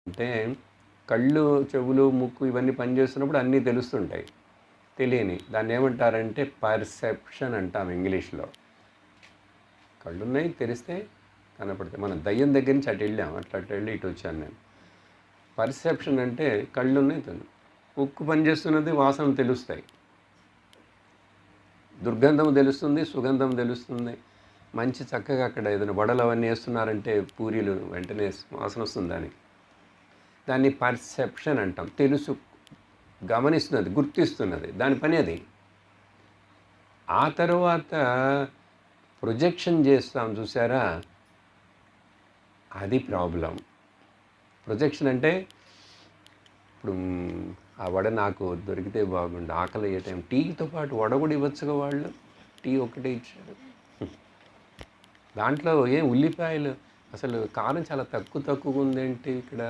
అంటే కళ్ళు, చెవులు, ముక్కు ఇవన్నీ పనిచేస్తున్నప్పుడు అన్నీ తెలుస్తుంటాయి. తెలియని దాన్ని ఏమంటారంటే పర్సెప్షన్ అంటాం ఇంగ్లీష్‌లో. కళ్ళున్నాయి తెరిస్తే కనపడతాయి. మనం దయ్యం దగ్గర నుంచి అటు వెళ్ళాం. అటు వెళ్ళి ఇటు వచ్చాను నేను. పర్సెప్షన్ అంటే కళ్ళున్నాయి ముక్కు పనిచేస్తున్నది, వాసనలు తెలుస్తాయి. దుర్గంధం తెలుస్తుంది, సుగంధం తెలుస్తుంది. మంచి చక్కగా అక్కడ ఏదైనా వడలు అవన్నీ వేస్తున్నారంటే పూరీలు వెంటనే వాసన వస్తుంది దానికి. దాన్ని పర్సెప్షన్ అంటాం. తెలుసు, గమనిస్తున్నది, గుర్తిస్తున్నది, దాని పని అది. ఆ తర్వాత ప్రొజెక్షన్ చేస్తాం చూసారా, అది ప్రాబ్లం. ప్రొజెక్షన్ అంటే ఇప్పుడు ఆ వడ నాకు దొరికితే బాగుండు, ఆకలి అయ్యే టైం టీతో పాటు వడ కూడా ఇవ్వచ్చుగా వాళ్ళు. టీ ఒక్కటే ఇచ్చారు. దాంట్లో ఏం ఉల్లిపాయలు, అసలు కారం చాలా తక్కువగా ఉందేంటి ఇక్కడ.